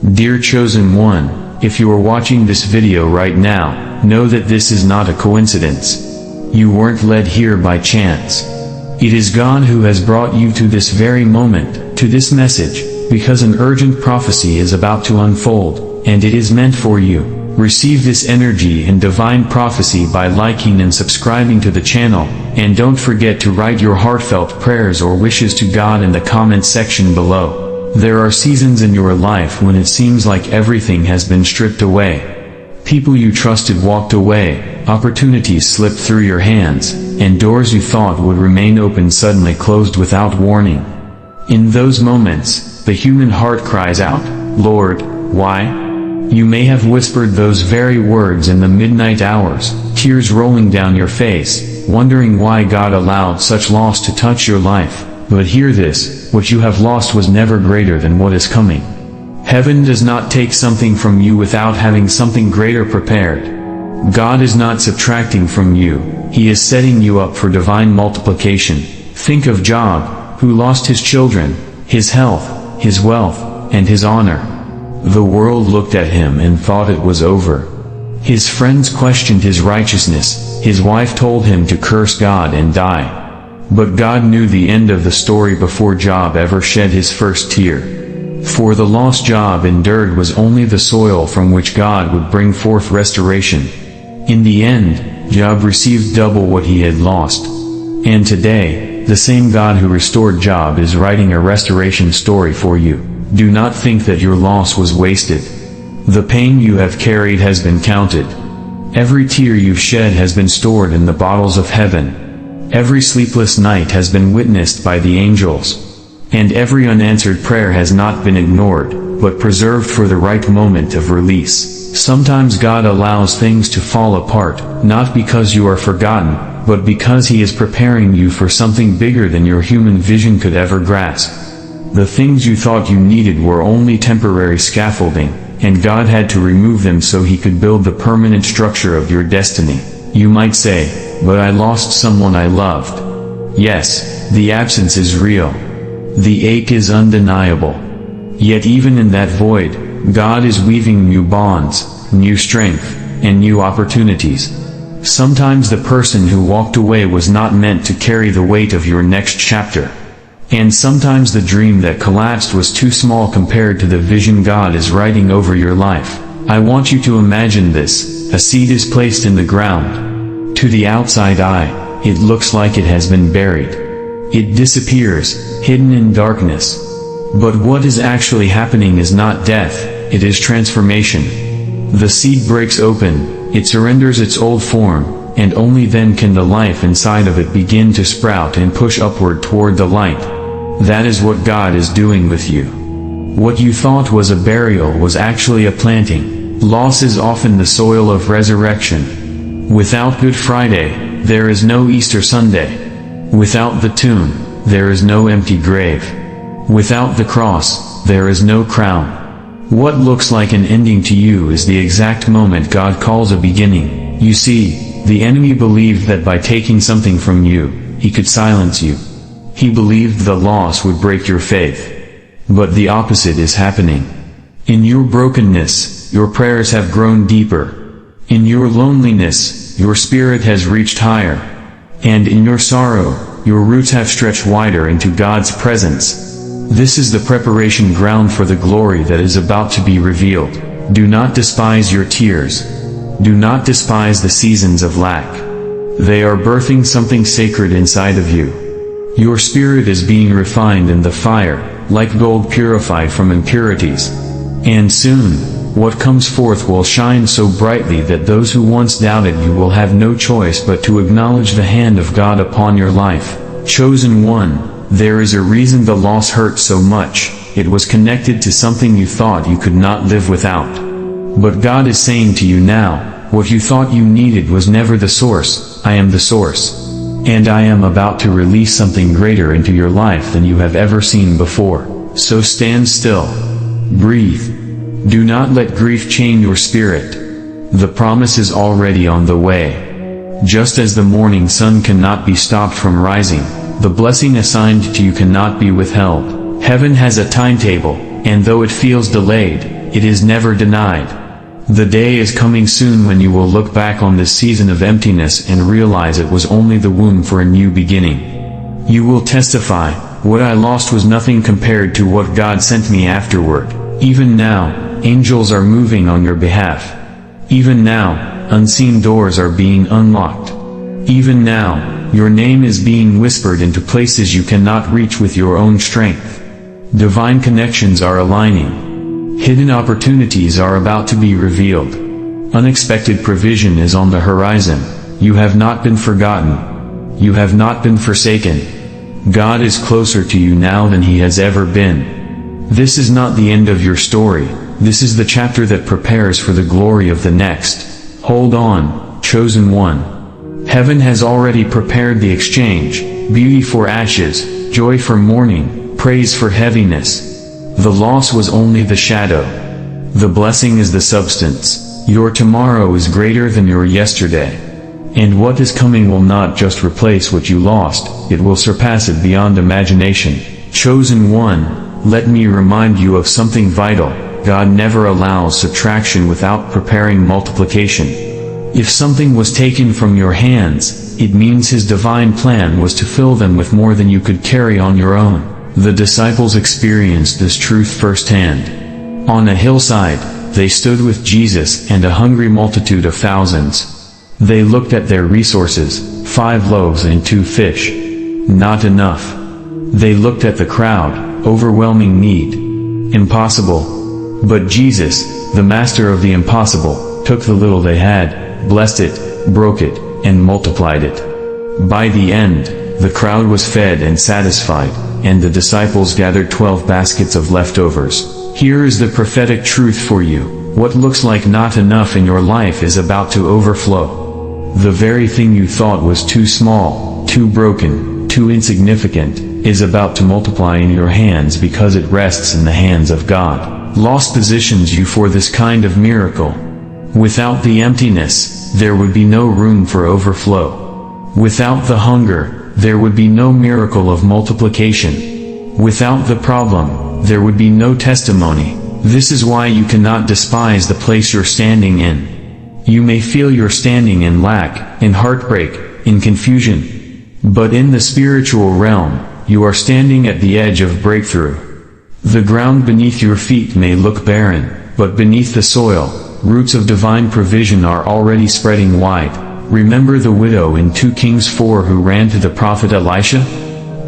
Dear chosen one, if you are watching this video right now, know that this is not a coincidence. You weren't led here by chance. It is God who has brought you to this very moment, to this message, because an urgent prophecy is about to unfold, and it is meant for you. Receive this energy and divine prophecy by liking and subscribing to the channel, and don't forget to write your heartfelt prayers or wishes to God in the comment section below. There are seasons in your life when it seems like everything has been stripped away. People you trusted walked away, opportunities slipped through your hands, and doors you thought would remain open suddenly closed without warning. In those moments, the human heart cries out, "Lord, why?" You may have whispered those very words in the midnight hours, tears rolling down your face, wondering why God allowed such loss to touch your life. But hear this, what you have lost was never greater than what is coming. Heaven does not take something from you without having something greater prepared. God is not subtracting from you, He is setting you up for divine multiplication. Think of Job, who lost his children, his health, his wealth, and his honor. The world looked at him and thought it was over. His friends questioned his righteousness, his wife told him to curse God and die. But God knew the end of the story before Job ever shed his first tear. For the loss Job endured was only the soil from which God would bring forth restoration. In the end, Job received double what he had lost. And today, the same God who restored Job is writing a restoration story for you. Do not think that your loss was wasted. The pain you have carried has been counted. Every tear you've shed has been stored in the bottles of heaven. Every sleepless night has been witnessed by the angels. And every unanswered prayer has not been ignored, but preserved for the right moment of release. Sometimes God allows things to fall apart, not because you are forgotten, but because He is preparing you for something bigger than your human vision could ever grasp. The things you thought you needed were only temporary scaffolding, and God had to remove them so He could build the permanent structure of your destiny. You might say, "But I lost someone I loved." Yes, the absence is real. The ache is undeniable. Yet even in that void, God is weaving new bonds, new strength, and new opportunities. Sometimes the person who walked away was not meant to carry the weight of your next chapter. And sometimes the dream that collapsed was too small compared to the vision God is writing over your life. I want you to imagine this. A seed is placed in the ground. To the outside eye, it looks like it has been buried. It disappears, hidden in darkness. But what is actually happening is not death, it is transformation. The seed breaks open, it surrenders its old form, and only then can the life inside of it begin to sprout and push upward toward the light. That is what God is doing with you. What you thought was a burial was actually a planting. Loss is often the soil of resurrection. Without Good Friday, there is no Easter Sunday. Without the tomb, there is no empty grave. Without the cross, there is no crown. What looks like an ending to you is the exact moment God calls a beginning. You see, the enemy believed that by taking something from you, he could silence you. He believed the loss would break your faith. But the opposite is happening. In your brokenness, your prayers have grown deeper. In your loneliness, your spirit has reached higher. And in your sorrow, your roots have stretched wider into God's presence. This is the preparation ground for the glory that is about to be revealed. Do not despise your tears. Do not despise the seasons of lack. They are birthing something sacred inside of you. Your spirit is being refined in the fire, like gold purified from impurities. And soon, what comes forth will shine so brightly that those who once doubted you will have no choice but to acknowledge the hand of God upon your life. Chosen one, there is a reason the loss hurt so much. It was connected to something you thought you could not live without. But God is saying to you now, what you thought you needed was never the source. I am the source. And I am about to release something greater into your life than you have ever seen before. So stand still. Breathe. Do not let grief chain your spirit. The promise is already on the way. Just as the morning sun cannot be stopped from rising, the blessing assigned to you cannot be withheld. Heaven has a timetable, and though it feels delayed, it is never denied. The day is coming soon when you will look back on this season of emptiness and realize it was only the womb for a new beginning. You will testify, "What I lost was nothing compared to what God sent me afterward." Even now, angels are moving on your behalf. Even now, unseen doors are being unlocked. Even now, your name is being whispered into places you cannot reach with your own strength. Divine connections are aligning. Hidden opportunities are about to be revealed. Unexpected provision is on the horizon. You have not been forgotten. You have not been forsaken. God is closer to you now than He has ever been. This is not the end of your story. This is the chapter that prepares for the glory of the next. Hold on, chosen one. Heaven has already prepared the exchange: beauty for ashes, joy for mourning, praise for heaviness. The loss was only the shadow. The blessing is the substance. Your tomorrow is greater than your yesterday. And what is coming will not just replace what you lost, it will surpass it beyond imagination. Chosen one, let me remind you of something vital. God never allows subtraction without preparing multiplication. If something was taken from your hands, it means His divine plan was to fill them with more than you could carry on your own. The disciples experienced this truth firsthand. On a hillside, they stood with Jesus and a hungry multitude of thousands. They looked at their resources: 5 loaves and 2 fish. Not enough. They looked at the crowd: overwhelming need. Impossible. But Jesus, the master of the impossible, took the little they had, blessed it, broke it, and multiplied it. By the end, the crowd was fed and satisfied, and the disciples gathered 12 baskets of leftovers. Here is the prophetic truth for you: what looks like not enough in your life is about to overflow. The very thing you thought was too small, too broken, too insignificant, is about to multiply in your hands because it rests in the hands of God. Loss positions you for this kind of miracle. Without the emptiness, there would be no room for overflow. Without the hunger, there would be no miracle of multiplication. Without the problem, there would be no testimony. This is why you cannot despise the place you're standing in. You may feel you're standing in lack, in heartbreak, in confusion. But in the spiritual realm, you are standing at the edge of breakthrough. The ground beneath your feet may look barren, but beneath the soil, roots of divine provision are already spreading wide. Remember the widow in 2 Kings 4 who ran to the prophet Elisha?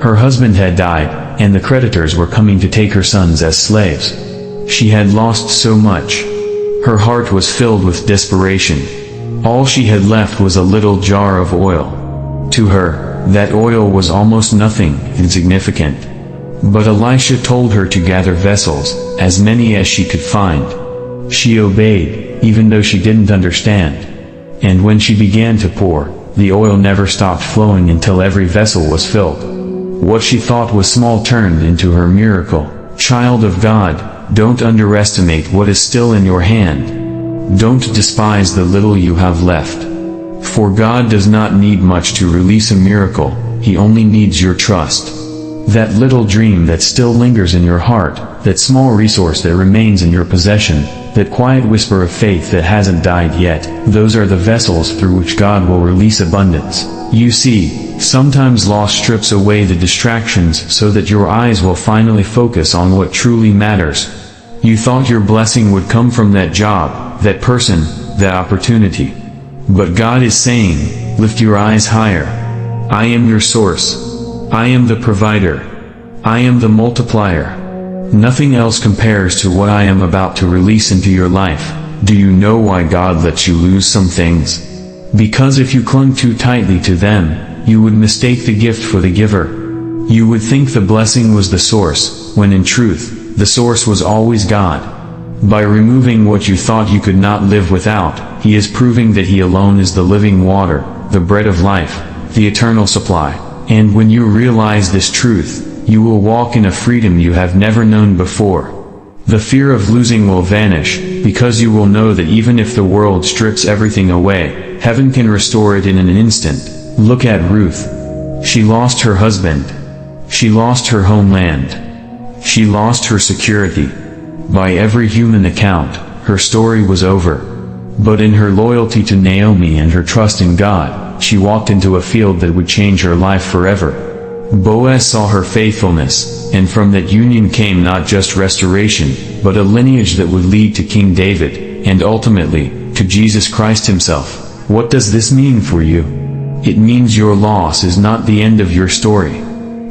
Her husband had died, and the creditors were coming to take her sons as slaves. She had lost so much. Her heart was filled with desperation. All she had left was a little jar of oil. To her, that oil was almost nothing, insignificant. But Elisha told her to gather vessels, as many as she could find. She obeyed, even though she didn't understand. And when she began to pour, the oil never stopped flowing until every vessel was filled. What she thought was small turned into her miracle. Child of God, don't underestimate what is still in your hand. Don't despise the little you have left. For God does not need much to release a miracle, He only needs your trust. That little dream that still lingers in your heart, that small resource that remains in your possession, that quiet whisper of faith that hasn't died yet, those are the vessels through which God will release abundance. You see, sometimes loss strips away the distractions so that your eyes will finally focus on what truly matters. You thought your blessing would come from that job, that person, that opportunity. But God is saying, lift your eyes higher. I am your source. I am the provider. I am the multiplier. Nothing else compares to what I am about to release into your life. Do you know why God lets you lose some things? Because if you clung too tightly to them, you would mistake the gift for the giver. You would think the blessing was the source, when in truth, the source was always God. By removing what you thought you could not live without, He is proving that He alone is the living water, the bread of life, the eternal supply. And when you realize this truth, you will walk in a freedom you have never known before. The fear of losing will vanish, because you will know that even if the world strips everything away, heaven can restore it in an instant. Look at Ruth. She lost her husband. She lost her homeland. She lost her security. By every human account, her story was over. But in her loyalty to Naomi and her trust in God, she walked into a field that would change her life forever. Boaz saw her faithfulness, and from that union came not just restoration, but a lineage that would lead to King David, and ultimately, to Jesus Christ himself. What does this mean for you? It means your loss is not the end of your story.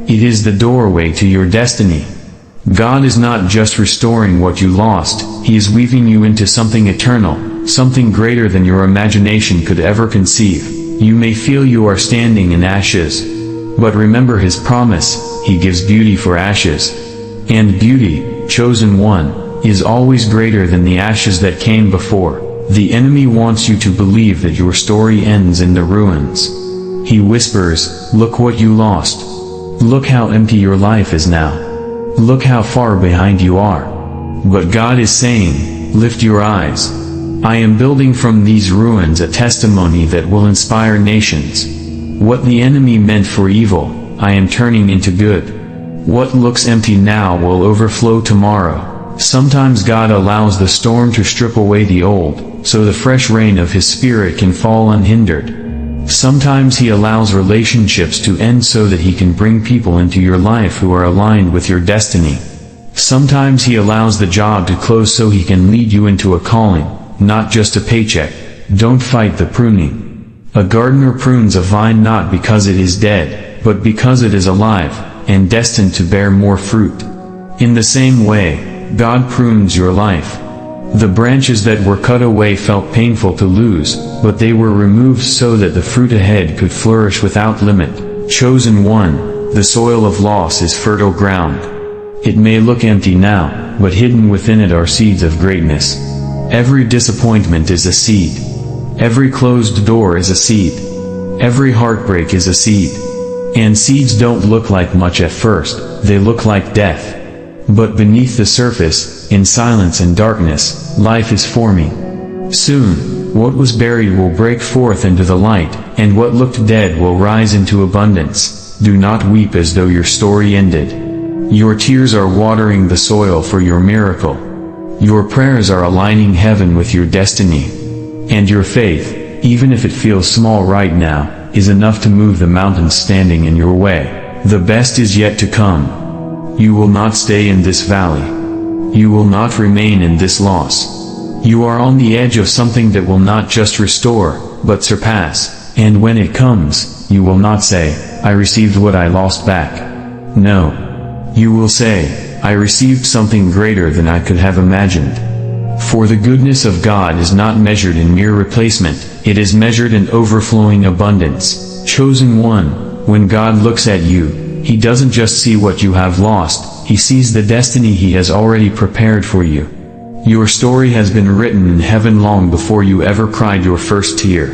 It is the doorway to your destiny. God is not just restoring what you lost, He is weaving you into something eternal, something greater than your imagination could ever conceive. You may feel you are standing in ashes. But remember His promise, He gives beauty for ashes. And beauty, chosen one, is always greater than the ashes that came before. The enemy wants you to believe that your story ends in the ruins. He whispers, "Look what you lost. Look how empty your life is now. Look how far behind you are." But God is saying, "Lift your eyes. I am building from these ruins a testimony that will inspire nations. What the enemy meant for evil, I am turning into good. What looks empty now will overflow tomorrow." Sometimes God allows the storm to strip away the old, so the fresh rain of His Spirit can fall unhindered. Sometimes He allows relationships to end so that He can bring people into your life who are aligned with your destiny. Sometimes He allows the job to close so He can lead you into a calling, not just a paycheck. Don't fight the pruning. A gardener prunes a vine not because it is dead, but because it is alive, and destined to bear more fruit. In the same way, God prunes your life. The branches that were cut away felt painful to lose, but they were removed so that the fruit ahead could flourish without limit. Chosen one, the soil of loss is fertile ground. It may look empty now, but hidden within it are seeds of greatness. Every disappointment is a seed. Every closed door is a seed. Every heartbreak is a seed. And seeds don't look like much at first, they look like death. But beneath the surface, in silence and darkness, life is forming. Soon, what was buried will break forth into the light, and what looked dead will rise into abundance. Do not weep as though your story ended. Your tears are watering the soil for your miracle. Your prayers are aligning heaven with your destiny. And your faith, even if it feels small right now, is enough to move the mountains standing in your way. The best is yet to come. You will not stay in this valley. You will not remain in this loss. You are on the edge of something that will not just restore, but surpass. And when it comes, you will not say, "I received what I lost back." No. You will say, "I received something greater than I could have imagined." For the goodness of God is not measured in mere replacement, it is measured in overflowing abundance. Chosen one, when God looks at you, He doesn't just see what you have lost, He sees the destiny He has already prepared for you. Your story has been written in heaven long before you ever cried your first tear.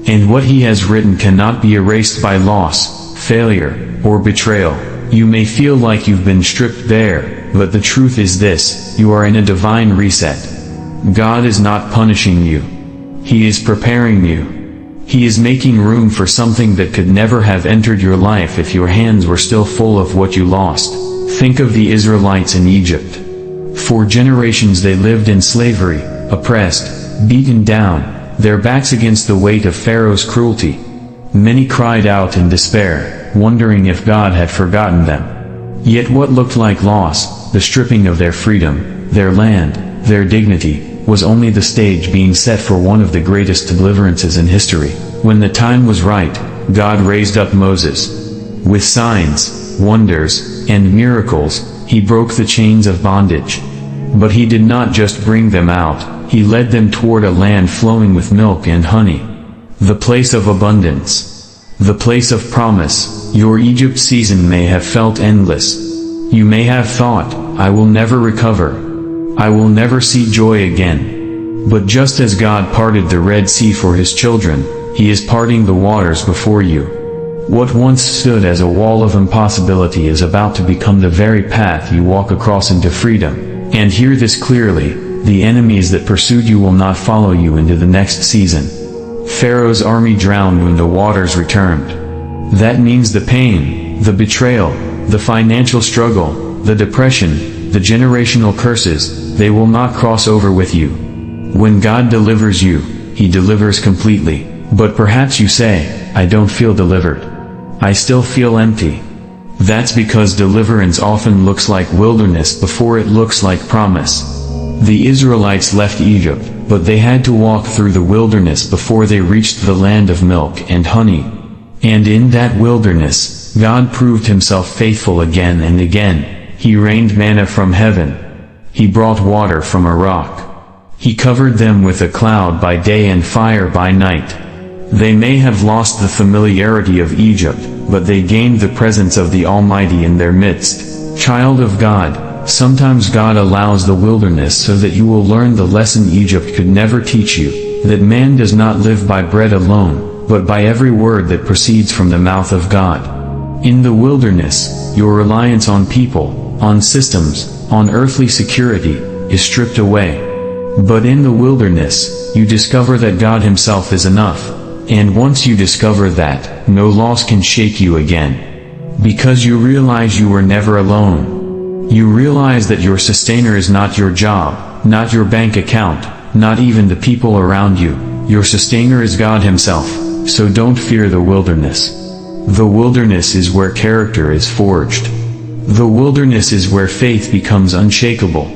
And what He has written cannot be erased by loss, failure, or betrayal. You may feel like you've been stripped bare, but the truth is this: you are in a divine reset. God is not punishing you. He is preparing you. He is making room for something that could never have entered your life if your hands were still full of what you lost. Think of the Israelites in Egypt. For generations they lived in slavery, oppressed, beaten down, their backs against the weight of Pharaoh's cruelty. Many cried out in despair, wondering if God had forgotten them. Yet what looked like loss, the stripping of their freedom, their land, their dignity, was only the stage being set for one of the greatest deliverances in history. When the time was right, God raised up Moses. With signs, wonders, and miracles, He broke the chains of bondage. But He did not just bring them out, He led them toward a land flowing with milk and honey. The place of abundance. The place of promise. Your Egypt season may have felt endless. You may have thought, "I will never recover. I will never see joy again." But just as God parted the Red Sea for His children, He is parting the waters before you. What once stood as a wall of impossibility is about to become the very path you walk across into freedom. And hear this clearly: the enemies that pursued you will not follow you into the next season. Pharaoh's army drowned when the waters returned. That means the pain, the betrayal, the financial struggle, the depression, the generational curses, they will not cross over with you. When God delivers you, He delivers completely. But perhaps you say, I don't feel delivered. I still feel empty. That's because deliverance often looks like wilderness before it looks like promise. The Israelites left Egypt, but they had to walk through the wilderness before they reached the land of milk and honey. And in that wilderness, God proved Himself faithful again and again. He rained manna from heaven. He brought water from a rock. He covered them with a cloud by day and fire by night. They may have lost the familiarity of Egypt, but they gained the presence of the Almighty in their midst. Child of God, sometimes God allows the wilderness so that you will learn the lesson Egypt could never teach you, that man does not live by bread alone, but by every word that proceeds from the mouth of God. In the wilderness, your reliance on people, on systems, on earthly security, is stripped away. But in the wilderness, you discover that God Himself is enough. And once you discover that, no loss can shake you again. Because you realize you were never alone. You realize that your sustainer is not your job, not your bank account, not even the people around you. Your sustainer is God Himself, so don't fear the wilderness. The wilderness is where character is forged. The wilderness is where faith becomes unshakable.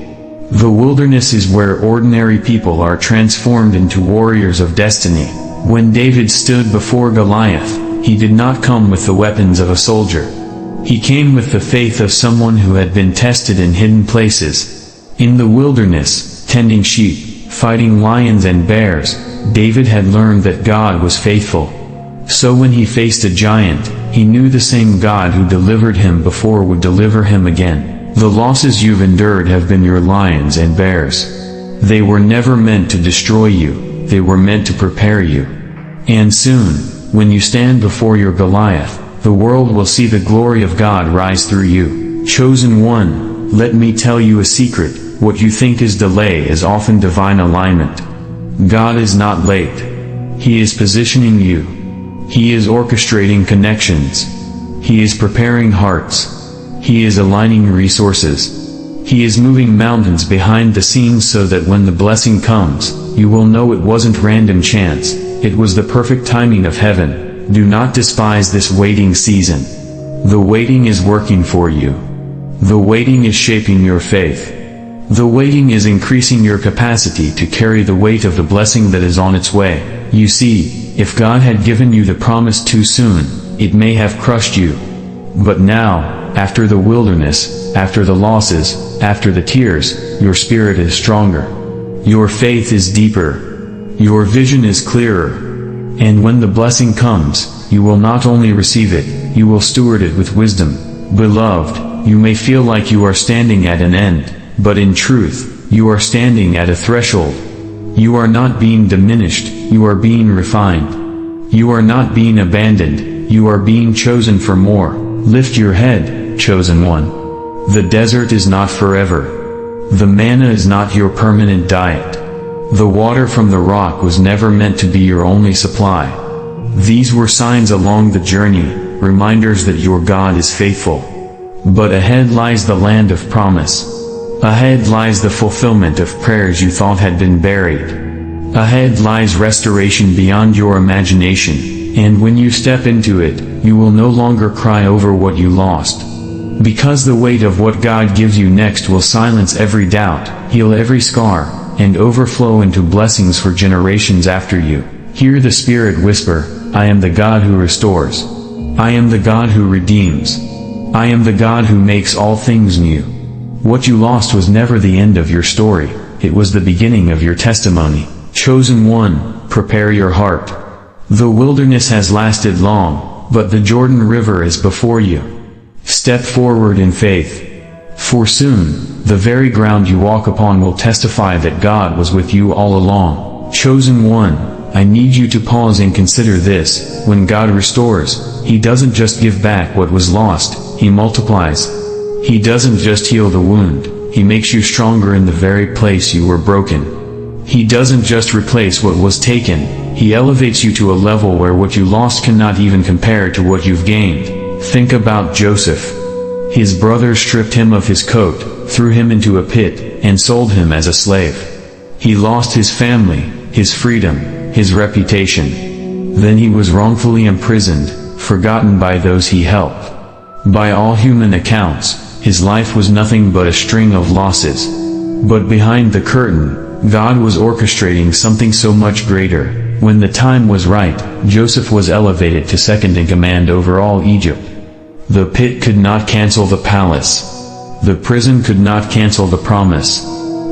The wilderness is where ordinary people are transformed into warriors of destiny. When David stood before Goliath, he did not come with the weapons of a soldier. He came with the faith of someone who had been tested in hidden places. In the wilderness, tending sheep, fighting lions and bears, David had learned that God was faithful. So when he faced a giant, he knew the same God who delivered him before would deliver him again. The losses you've endured have been your lions and bears. They were never meant to destroy you. They were meant to prepare you. And soon, when you stand before your Goliath, the world will see the glory of God rise through you. Chosen one, let me tell you a secret, what you think is delay is often divine alignment. God is not late. He is positioning you. He is orchestrating connections. He is preparing hearts. He is aligning resources. He is moving mountains behind the scenes so that when the blessing comes, you will know it wasn't random chance, it was the perfect timing of heaven. Do not despise this waiting season. The waiting is working for you. The waiting is shaping your faith. The waiting is increasing your capacity to carry the weight of the blessing that is on its way. You see, if God had given you the promise too soon, it may have crushed you. But now, after the wilderness, after the losses, after the tears, your spirit is stronger. Your faith is deeper. Your vision is clearer. And when the blessing comes, you will not only receive it, you will steward it with wisdom. Beloved, you may feel like you are standing at an end, but in truth, you are standing at a threshold. You are not being diminished, you are being refined. You are not being abandoned, you are being chosen for more. Lift your head, chosen one. The desert is not forever. The manna is not your permanent diet. The water from the rock was never meant to be your only supply. These were signs along the journey, reminders that your God is faithful. But ahead lies the land of promise. Ahead lies the fulfillment of prayers you thought had been buried. Ahead lies restoration beyond your imagination, and when you step into it, you will no longer cry over what you lost. Because the weight of what God gives you next will silence every doubt, heal every scar, and overflow into blessings for generations after you. Hear the Spirit whisper, I am the God who restores. I am the God who redeems. I am the God who makes all things new. What you lost was never the end of your story, it was the beginning of your testimony. Chosen one, prepare your heart. The wilderness has lasted long, but the Jordan River is before you. Step forward in faith. For soon, the very ground you walk upon will testify that God was with you all along. Chosen one, I need you to pause and consider this. When God restores, He doesn't just give back what was lost, He multiplies. He doesn't just heal the wound, He makes you stronger in the very place you were broken. He doesn't just replace what was taken, He elevates you to a level where what you lost cannot even compare to what you've gained. Think about Joseph. His brothers stripped him of his coat, threw him into a pit, and sold him as a slave. He lost his family, his freedom, his reputation. Then he was wrongfully imprisoned, forgotten by those he helped. By all human accounts, his life was nothing but a string of losses. But behind the curtain, God was orchestrating something so much greater. When the time was right, Joseph was elevated to second in command over all Egypt. The pit could not cancel the palace. The prison could not cancel the promise.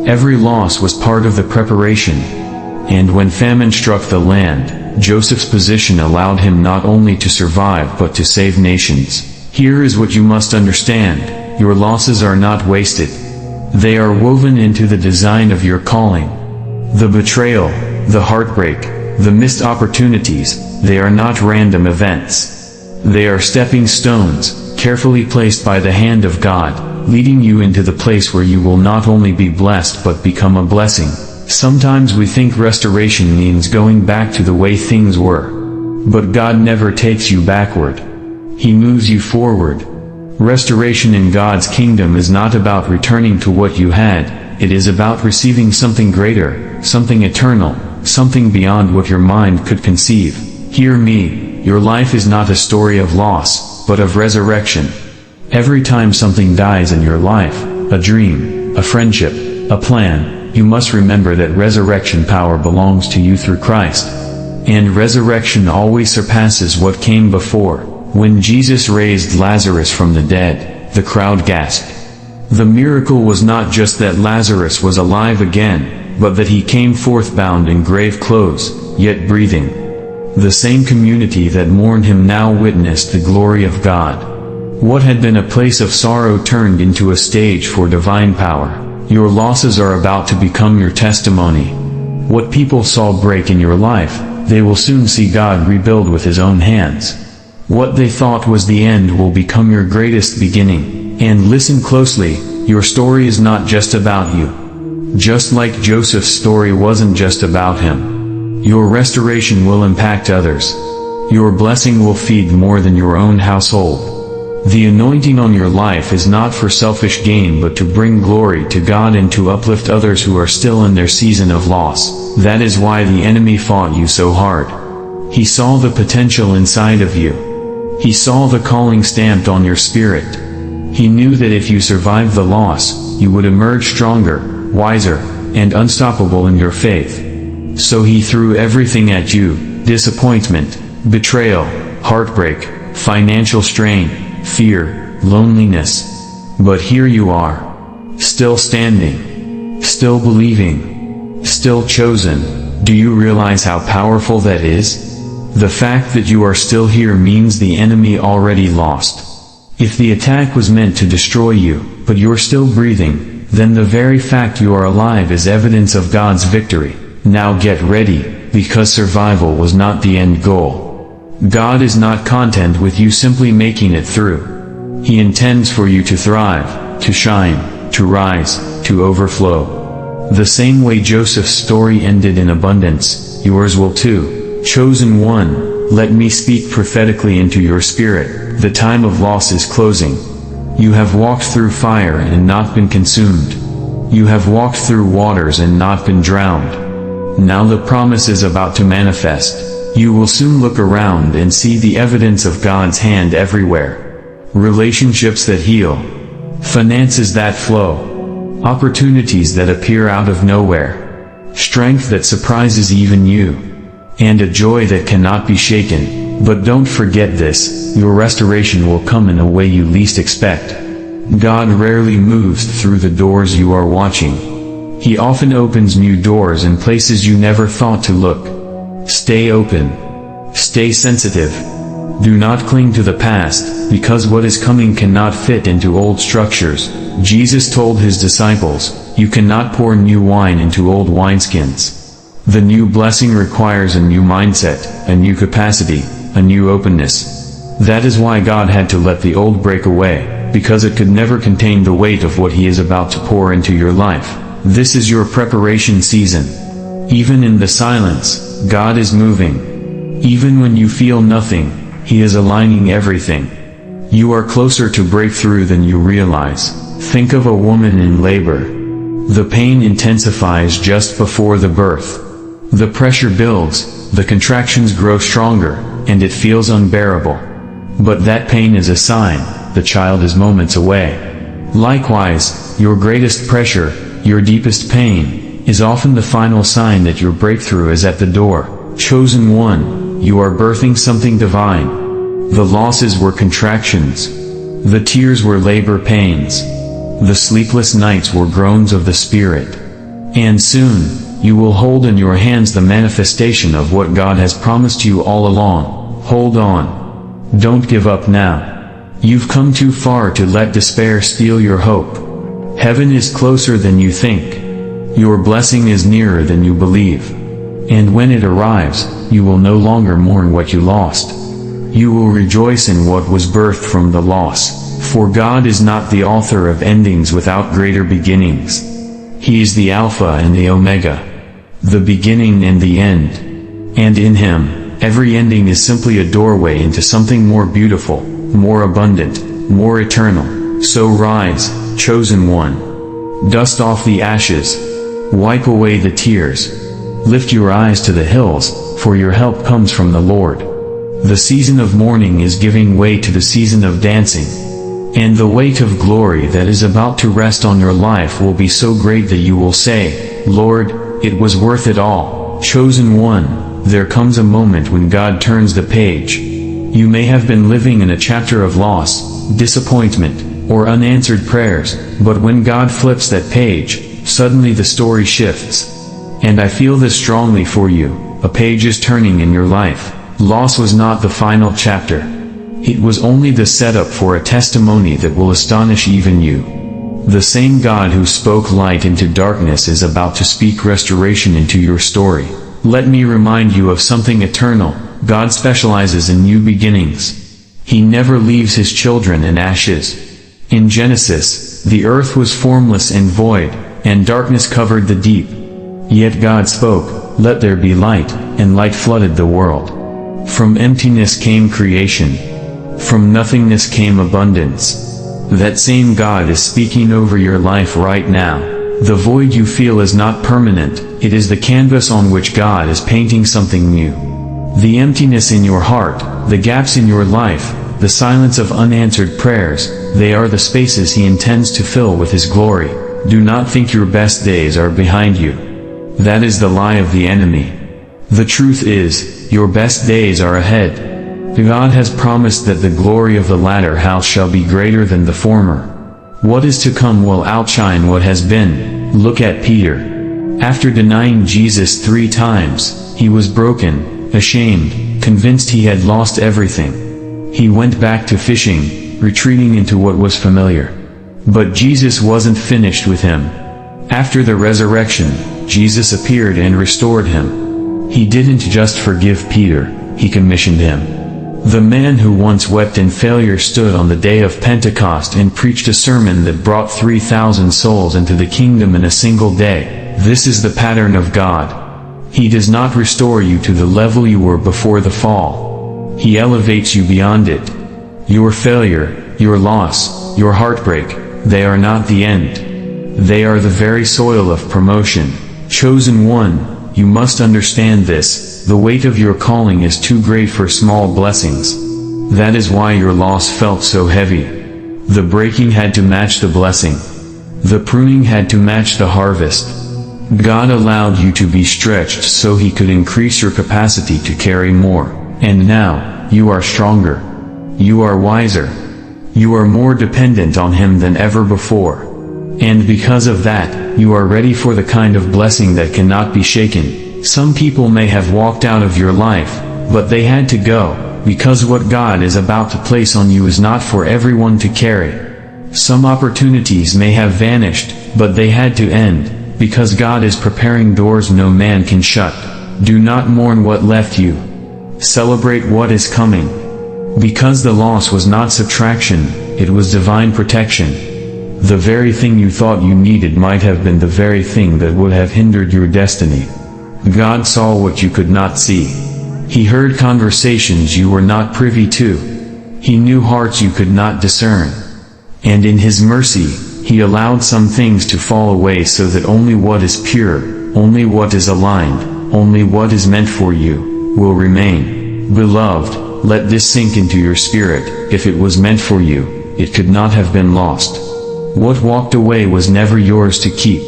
Every loss was part of the preparation. And when famine struck the land, Joseph's position allowed him not only to survive but to save nations. Here is what you must understand: your losses are not wasted. They are woven into the design of your calling. The betrayal, the heartbreak, the missed opportunities, they are not random events. They are stepping stones, carefully placed by the hand of God, leading you into the place where you will not only be blessed but become a blessing. Sometimes we think restoration means going back to the way things were. But God never takes you backward. He moves you forward. Restoration in God's kingdom is not about returning to what you had, it is about receiving something greater, something eternal, something beyond what your mind could conceive. Hear me, your life is not a story of loss, but of resurrection. Every time something dies in your life, a dream, a friendship, a plan, you must remember that resurrection power belongs to you through Christ. And resurrection always surpasses what came before. When Jesus raised Lazarus from the dead, the crowd gasped. The miracle was not just that Lazarus was alive again, but that he came forth bound in grave clothes, yet breathing. The same community that mourned him now witnessed the glory of God. What had been a place of sorrow turned into a stage for divine power. Your losses are about to become your testimony. What people saw break in your life, they will soon see God rebuild with His own hands. What they thought was the end will become your greatest beginning. And listen closely, your story is not just about you. Just like Joseph's story wasn't just about him. Your restoration will impact others. Your blessing will feed more than your own household. The anointing on your life is not for selfish gain but to bring glory to God and to uplift others who are still in their season of loss. That is why the enemy fought you so hard. He saw the potential inside of you. He saw the calling stamped on your spirit. He knew that if you survived the loss, you would emerge stronger, wiser, and unstoppable in your faith. So he threw everything at you: disappointment, betrayal, heartbreak, financial strain, fear, loneliness. But here you are, still standing, still believing, still chosen. Do you realize how powerful that is? The fact that you are still here means the enemy already lost. If the attack was meant to destroy you, but you're still breathing, then the very fact you are alive is evidence of God's victory. Now get ready, because survival was not the end goal. God is not content with you simply making it through. He intends for you to thrive, to shine, to rise, to overflow. The same way Joseph's story ended in abundance, yours will too. Chosen one, let me speak prophetically into your spirit. The time of loss is closing. You have walked through fire and not been consumed. You have walked through waters and not been drowned. Now the promise is about to manifest. You will soon look around and see the evidence of God's hand everywhere. Relationships that heal. Finances that flow. Opportunities that appear out of nowhere. Strength that surprises even you. And a joy that cannot be shaken. But don't forget this, your restoration will come in a way you least expect. God rarely moves through the doors you are watching. He often opens new doors in places you never thought to look. Stay open. Stay sensitive. Do not cling to the past, because what is coming cannot fit into old structures. Jesus told his disciples, "You cannot pour new wine into old wineskins." The new blessing requires a new mindset, a new capacity, a new openness. That is why God had to let the old break away, because it could never contain the weight of what He is about to pour into your life. This is your preparation season. Even in the silence, God is moving. Even when you feel nothing, He is aligning everything. You are closer to breakthrough than you realize. Think of a woman in labor. The pain intensifies just before the birth. The pressure builds, the contractions grow stronger, and it feels unbearable. But that pain is a sign, the child is moments away. Likewise, your greatest pressure, your deepest pain, is often the final sign that your breakthrough is at the door. Chosen one, you are birthing something divine. The losses were contractions. The tears were labor pains. The sleepless nights were groans of the spirit. And soon, you will hold in your hands the manifestation of what God has promised you all along. Hold on. Don't give up now. You've come too far to let despair steal your hope. Heaven is closer than you think. Your blessing is nearer than you believe. And when it arrives, you will no longer mourn what you lost. You will rejoice in what was birthed from the loss. For God is not the author of endings without greater beginnings. He is the Alpha and the Omega, the beginning and the end. And in Him, every ending is simply a doorway into something more beautiful, more abundant, more eternal. So rise, chosen one. Dust off the ashes. Wipe away the tears. Lift your eyes to the hills, for your help comes from the Lord. The season of mourning is giving way to the season of dancing. And the weight of glory that is about to rest on your life will be so great that you will say, Lord, it was worth it all. Chosen one, there comes a moment when God turns the page. You may have been living in a chapter of loss, disappointment, or unanswered prayers, but when God flips that page, suddenly the story shifts. And I feel this strongly for you. A page is turning in your life. Loss was not the final chapter. It was only the setup for a testimony that will astonish even you. The same God who spoke light into darkness is about to speak restoration into your story. Let me remind you of something eternal. God specializes in new beginnings. He never leaves His children in ashes. In Genesis, the earth was formless and void, and darkness covered the deep. Yet God spoke, "Let there be light," and light flooded the world. From emptiness came creation. From nothingness came abundance. That same God is speaking over your life right now. The void you feel is not permanent, it is the canvas on which God is painting something new. The emptiness in your heart, the gaps in your life, the silence of unanswered prayers, they are the spaces He intends to fill with His glory. Do not think your best days are behind you. That is the lie of the enemy. The truth is, your best days are ahead. God has promised that the glory of the latter house shall be greater than the former. What is to come will outshine what has been. Look at Peter. After denying Jesus 3 times, he was broken, ashamed, convinced he had lost everything. He went back to fishing, retreating into what was familiar. But Jesus wasn't finished with him. After the resurrection, Jesus appeared and restored him. He didn't just forgive Peter, He commissioned him. The man who once wept in failure stood on the day of Pentecost and preached a sermon that brought 3,000 souls into the kingdom in a single day. This is the pattern of God. He does not restore you to the level you were before the fall. He elevates you beyond it. Your failure, your loss, your heartbreak, they are not the end. They are the very soil of promotion. Chosen one, you must understand this. The weight of your calling is too great for small blessings. That is why your loss felt so heavy. The breaking had to match the blessing. The pruning had to match the harvest. God allowed you to be stretched so He could increase your capacity to carry more. And now, you are stronger. You are wiser. You are more dependent on Him than ever before. And because of that, you are ready for the kind of blessing that cannot be shaken. Some people may have walked out of your life, but they had to go, because what God is about to place on you is not for everyone to carry. Some opportunities may have vanished, but they had to end, because God is preparing doors no man can shut. Do not mourn what left you. Celebrate what is coming. Because the loss was not subtraction, it was divine protection. The very thing you thought you needed might have been the very thing that would have hindered your destiny. God saw what you could not see. He heard conversations you were not privy to. He knew hearts you could not discern. And in His mercy, He allowed some things to fall away so that only what is pure, only what is aligned, only what is meant for you, will remain. Beloved, let this sink into your spirit. If it was meant for you, it could not have been lost. What walked away was never yours to keep.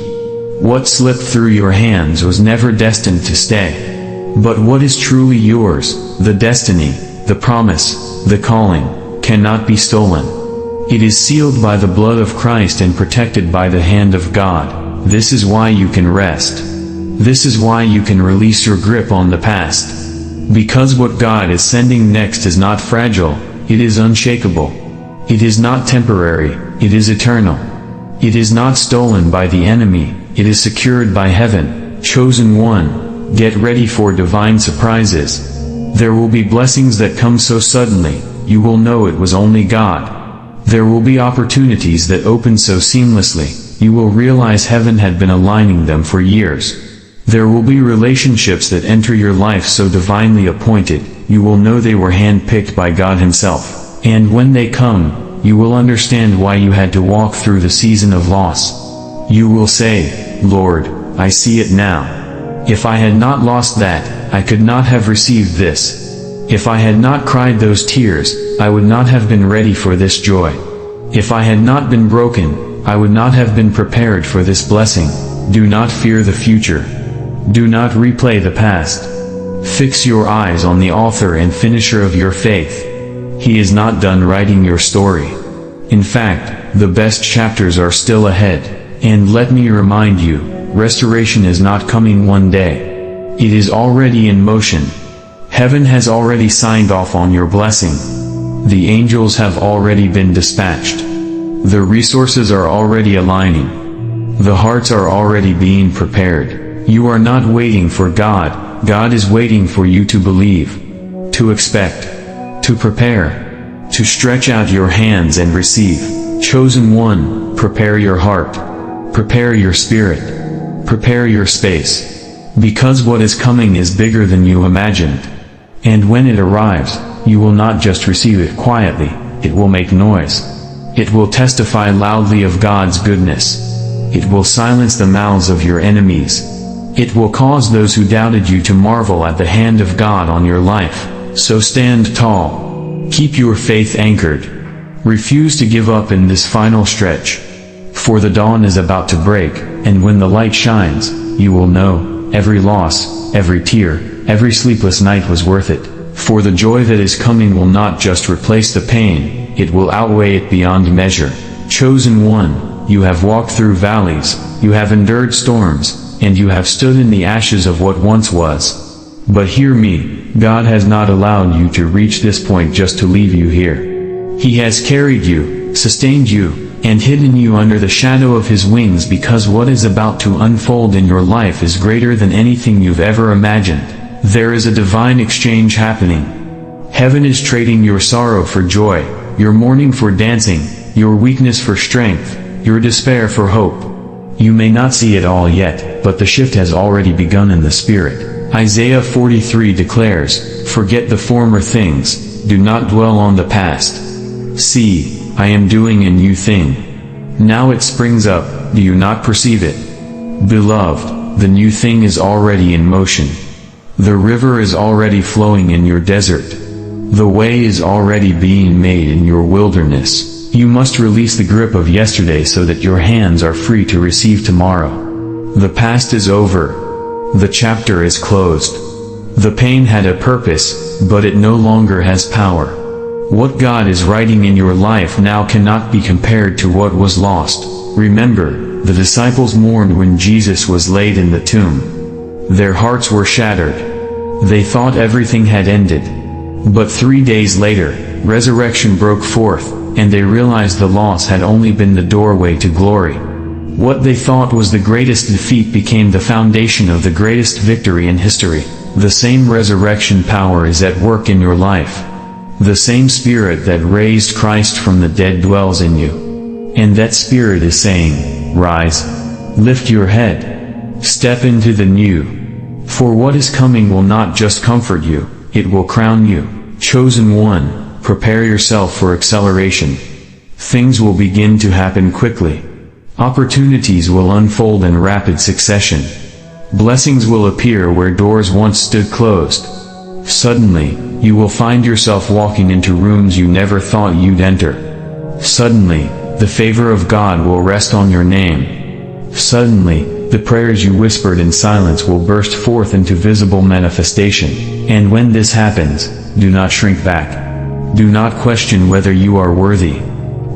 What slipped through your hands was never destined to stay. But what is truly yours, the destiny, the promise, the calling, cannot be stolen. It is sealed by the blood of Christ and protected by the hand of God. This is why you can rest. This is why you can release your grip on the past. Because what God is sending next is not fragile, it is unshakable. It is not temporary, it is eternal. It is not stolen by the enemy, it is secured by heaven. Chosen one, get ready for divine surprises. There will be blessings that come so suddenly, you will know it was only God. There will be opportunities that open so seamlessly, you will realize heaven had been aligning them for years. There will be relationships that enter your life so divinely appointed, you will know they were handpicked by God Himself. And when they come, you will understand why you had to walk through the season of loss. You will say, Lord, I see it now. If I had not lost that, I could not have received this. If I had not cried those tears, I would not have been ready for this joy. If I had not been broken, I would not have been prepared for this blessing. Do not fear the future. Do not replay the past. Fix your eyes on the author and finisher of your faith. He is not done writing your story. In fact, the best chapters are still ahead. And let me remind you, restoration is not coming one day. It is already in motion. Heaven has already signed off on your blessing. The angels have already been dispatched. The resources are already aligning. The hearts are already being prepared. You are not waiting for God. God is waiting for you to believe, to expect, to prepare, to stretch out your hands and receive. Chosen one, prepare your heart. Prepare your spirit. Prepare your space. Because what is coming is bigger than you imagined. And when it arrives, you will not just receive it quietly, it will make noise. It will testify loudly of God's goodness. It will silence the mouths of your enemies. It will cause those who doubted you to marvel at the hand of God on your life. So stand tall. Keep your faith anchored. Refuse to give up in this final stretch. For the dawn is about to break, and when the light shines, you will know, every loss, every tear, every sleepless night was worth it. For the joy that is coming will not just replace the pain, it will outweigh it beyond measure. Chosen one, you have walked through valleys, you have endured storms, and you have stood in the ashes of what once was. But hear me, God has not allowed you to reach this point just to leave you here. He has carried you, sustained you, and hidden you under the shadow of His wings, because what is about to unfold in your life is greater than anything you've ever imagined. There is a divine exchange happening. Heaven is trading your sorrow for joy, your mourning for dancing, your weakness for strength, your despair for hope. You may not see it all yet, but the shift has already begun in the Spirit. Isaiah 43 declares, "Forget the former things, do not dwell on the past. See, I am doing a new thing. Now it springs up, do you not perceive it? Beloved, the new thing is already in motion. The river is already flowing in your desert. The way is already being made in your wilderness. You must release the grip of yesterday so that your hands are free to receive tomorrow. The past is over. The chapter is closed. The pain had a purpose, but it no longer has power. What God is writing in your life now cannot be compared to what was lost. Remember, the disciples mourned when Jesus was laid in the tomb. Their hearts were shattered. They thought everything had ended. But 3 days later, resurrection broke forth, and they realized the loss had only been the doorway to glory. What they thought was the greatest defeat became the foundation of the greatest victory in history. The same resurrection power is at work in your life. The same Spirit that raised Christ from the dead dwells in you. And that Spirit is saying, rise, lift your head, step into the new. For what is coming will not just comfort you, it will crown you. Chosen one, prepare yourself for acceleration. Things will begin to happen quickly. Opportunities will unfold in rapid succession. Blessings will appear where doors once stood closed. Suddenly, you will find yourself walking into rooms you never thought you'd enter. Suddenly, the favor of God will rest on your name. Suddenly, the prayers you whispered in silence will burst forth into visible manifestation. And when this happens, do not shrink back. Do not question whether you are worthy.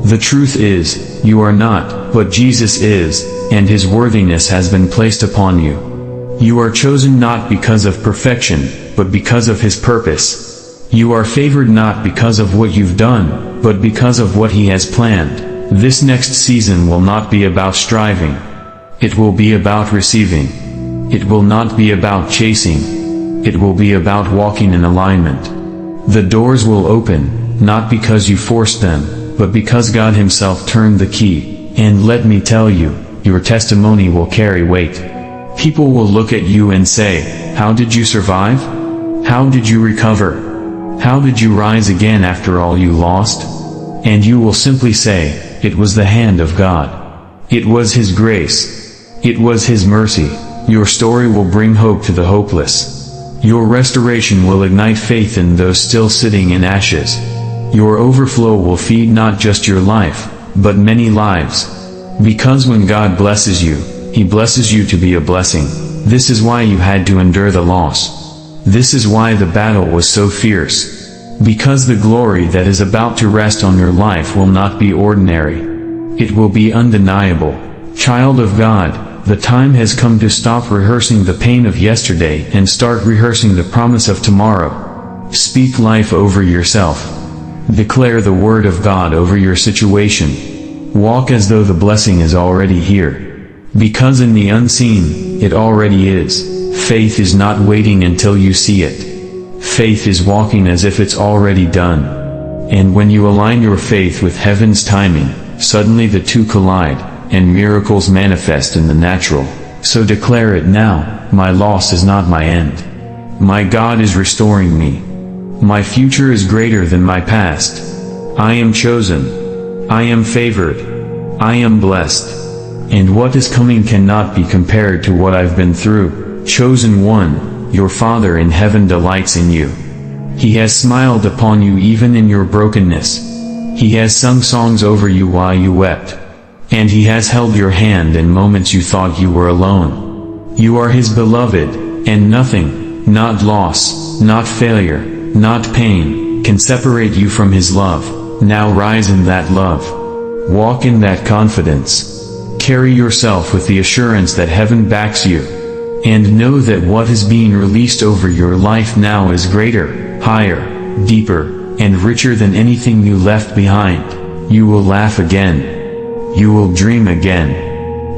The truth is, you are not, but Jesus is, and His worthiness has been placed upon you. You are chosen not because of perfection, but because of His purpose. You are favored not because of what you've done, but because of what He has planned. This next season will not be about striving. It will be about receiving. It will not be about chasing. It will be about walking in alignment. The doors will open, not because you forced them, but because God Himself turned the key. And let me tell you, your testimony will carry weight. People will look at you and say, "How did you survive? How did you recover? How did you rise again after all you lost?" And you will simply say, "It was the hand of God. It was His grace. It was His mercy." Your story will bring hope to the hopeless. Your restoration will ignite faith in those still sitting in ashes. Your overflow will feed not just your life, but many lives. Because when God blesses you, He blesses you to be a blessing. This is why you had to endure the loss. This is why the battle was so fierce. Because the glory that is about to rest on your life will not be ordinary. It will be undeniable. Child of God, the time has come to stop rehearsing the pain of yesterday and start rehearsing the promise of tomorrow. Speak life over yourself. Declare the word of God over your situation. Walk as though the blessing is already here. Because in the unseen, it already is. Faith is not waiting until you see it. Faith is walking as if it's already done. And when you align your faith with heaven's timing, suddenly the two collide, and miracles manifest in the natural. So declare it now, "My loss is not my end. My God is restoring me. My future is greater than my past. I am chosen. I am favored. I am blessed. And what is coming cannot be compared to what I've been through." Chosen one, your Father in heaven delights in you. He has smiled upon you even in your brokenness. He has sung songs over you while you wept. And He has held your hand in moments you thought you were alone. You are His beloved, and nothing, not loss, not failure, not pain, can separate you from His love. Now rise in that love. Walk in that confidence. Carry yourself with the assurance that heaven backs you. And know that what is being released over your life now is greater, higher, deeper, and richer than anything you left behind. You will laugh again. You will dream again.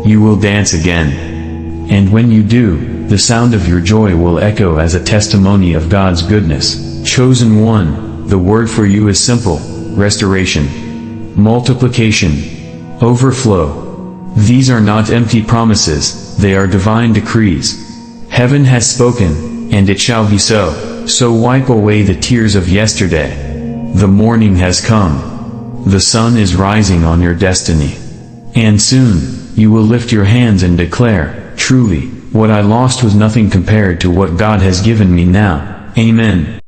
You will dance again. And when you do, the sound of your joy will echo as a testimony of God's goodness. Chosen one, the word for you is simple: restoration, multiplication, overflow. These are not empty promises, they are divine decrees. Heaven has spoken, and it shall be so. So wipe away the tears of yesterday. The morning has come. The sun is rising on your destiny. And soon, you will lift your hands and declare, "Truly, what I lost was nothing compared to what God has given me now." Amen.